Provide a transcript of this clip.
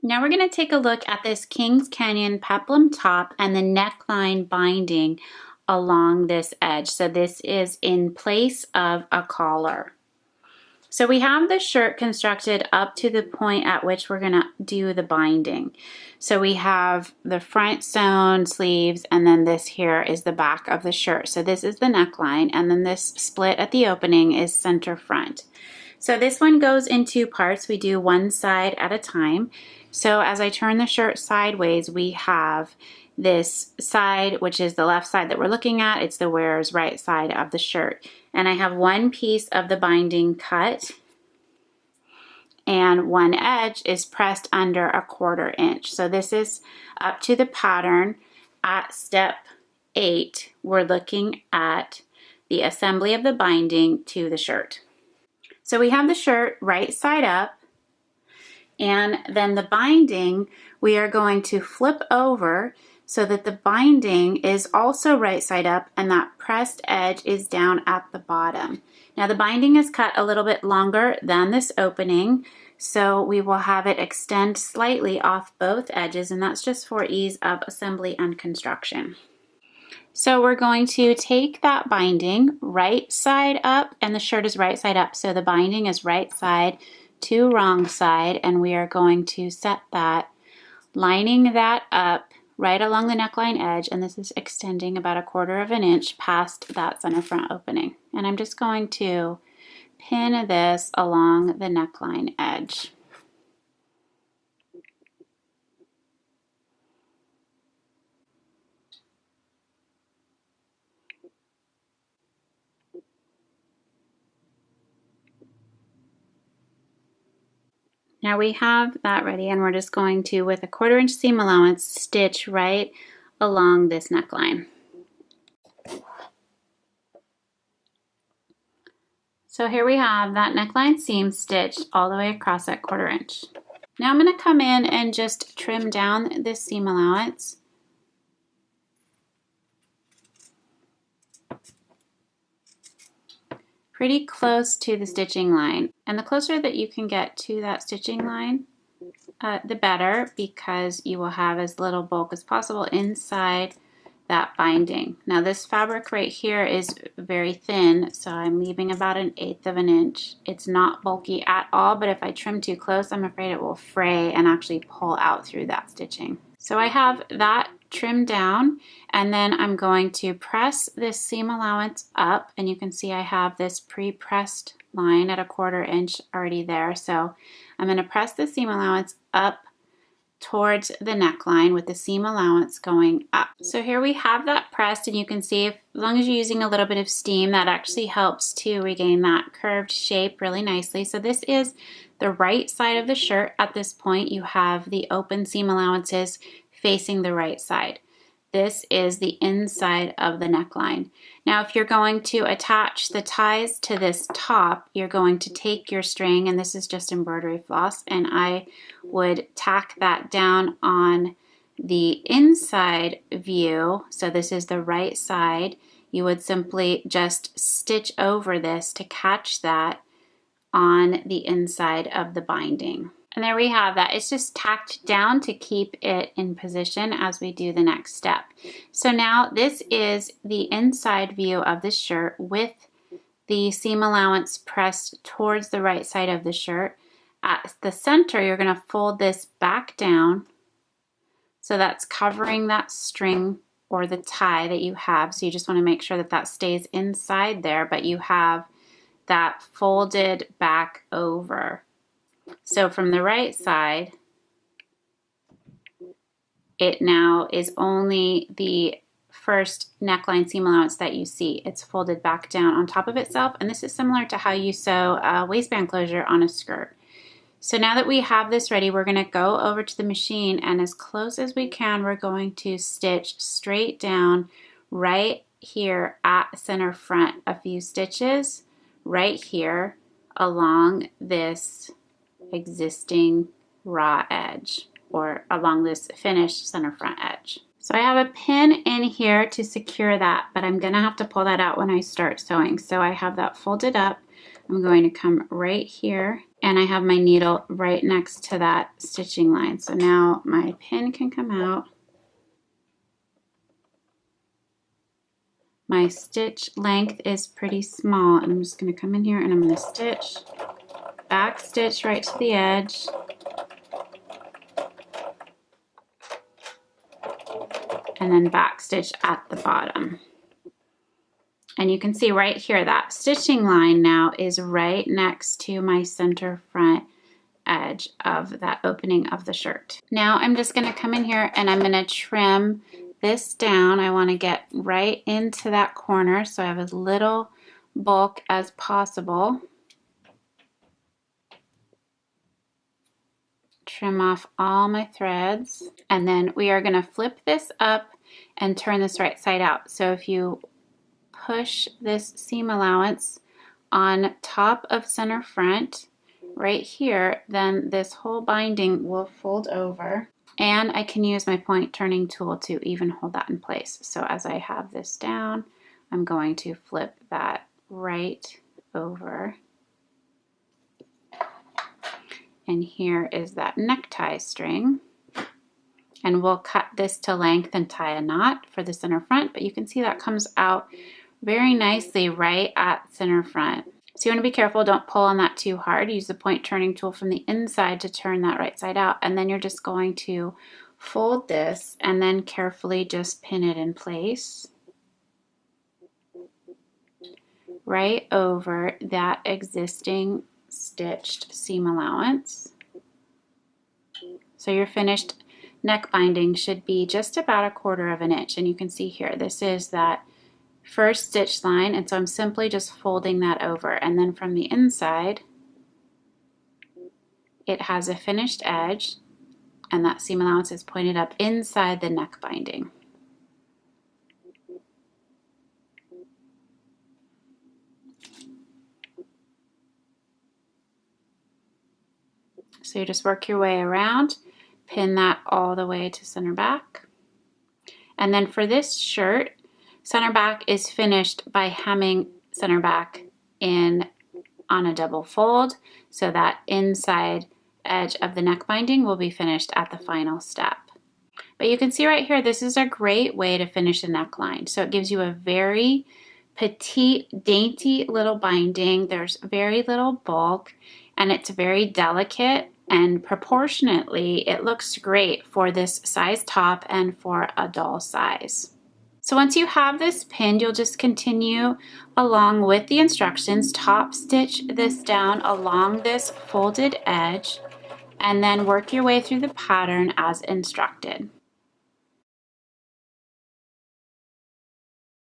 Now we're going to take a look at this Kings Canyon Peplum top and the neckline binding along this edge. So this is in place of a collar. So we have the shirt constructed up to the point at which we're going to do the binding. So we have the front sewn sleeves, and then this here is the back of the shirt. So this is the neckline, and then this split at the opening is center front. So this one goes in two parts. We do one side at a time. So as I turn the shirt sideways, we have this side, which is the left side that we're looking at. It's the wearer's right side of the shirt. And I have one piece of the binding cut, and one edge is pressed under 1/4 inch. So this is up to the pattern. At step 8, we're looking at the assembly of the binding to the shirt. So we have the shirt right side up, and then the binding we are going to flip over so that the binding is also right side up and that pressed edge is down at the bottom. Now the binding is cut a little bit longer than this opening, so we will have it extend slightly off both edges, and that's just for ease of assembly and construction. So we're going to take that binding right side up, and the shirt is right side up, so the binding is right side to wrong side, and we are going to set that, lining that up right along the neckline edge, and this is extending about 1/4 inch past that center front opening. And I'm just going to pin this along the neckline edge. Now we have that ready, and we're just going to, with a 1/4 inch seam allowance, stitch right along this neckline. So here we have that neckline seam stitched all the way across at 1/4 inch. Now I'm going to come in and just trim down this seam allowance. Pretty close to the stitching line. And the closer that you can get to that stitching line, the better, because you will have as little bulk as possible inside that binding. Now this fabric right here is very thin, so I'm leaving about 1/8 inch. It's not bulky at all, but if I trim too close, I'm afraid it will fray and actually pull out through that stitching. So I have that trimmed down, and then I'm going to press this seam allowance up, and you can see I have this pre-pressed line at 1/4 inch already there. So I'm going to press the seam allowance up towards the neckline with the seam allowance going up. So here we have that pressed, and you can see as long as you're using a little bit of steam, that actually helps to regain that curved shape really nicely. So this is the right side of the shirt. At this point, you have the open seam allowances facing the right side. This is the inside of the neckline. Now, if you're going to attach the ties to this top, you're going to take your string, and this is just embroidery floss, and I would tack that down on the inside view. So this is the right side. You would simply just stitch over this to catch that on the inside of the binding. And there we have that. It's just tacked down to keep it in position as we do the next step. So now this is the inside view of the shirt with the seam allowance pressed towards the right side of the shirt. At the center, you're going to fold this back down, so that's covering that string or the tie that you have. So you just want to make sure that that stays inside there, but you have that folded back over. So from the right side, it now is only the first neckline seam allowance that you see. It's folded back down on top of itself, and this is similar to how you sew a waistband closure on a skirt. So now that we have this ready, we're going to go over to the machine, and as close as we can, we're going to stitch straight down right here at center front, a few stitches right here along this existing raw edge, or along this finished center front edge. So I have a pin in here to secure that, but I'm gonna have to pull that out when I start sewing. So I have that folded up. I'm going to come right here And I have my needle right next to that stitching line. So now my pin can come out. My stitch length is pretty small, and I'm just going to come in here and I'm going to stitch, back stitch right to the edge, and then back stitch at the bottom. And you can see right here that stitching line now is right next to my center front edge of that opening of the shirt. Now I'm just going to come in here and I'm going to trim this down. I want to get right into that corner so I have as little bulk as possible. Trim off all my threads, and then we are going to flip this up and turn this right side out. So if you push this seam allowance on top of center front right here, then this whole binding will fold over. And I can use my point turning tool to even hold that in place. So as I have this down, I'm going to flip that right over. And here is that necktie string. And we'll cut this to length and tie a knot for the center front, but you can see that comes out very nicely right at center front. So you want to be careful, don't pull on that too hard. Use the point turning tool from the inside to turn that right side out, and then you're just going to fold this and then carefully just pin it in place right over that existing stitched seam allowance. So your finished neck binding should be just about 1/4 of an inch, and you can see here this is that first stitch line, and so I'm simply just folding that over, and then from the inside it has a finished edge and that seam allowance is pointed up inside the neck binding. So you just work your way around, pin that all the way to center back, and then for this shirt, center back is finished by hemming center back in on a double fold, so that inside edge of the neck binding will be finished at the final step. But you can see right here, this is a great way to finish a neckline. So it gives you a very petite, dainty little binding. There's very little bulk, and it's very delicate, and proportionately, it looks great for this size top and for a doll size. So once you have this pinned, you'll just continue along with the instructions, top stitch this down along this folded edge, and then work your way through the pattern as instructed.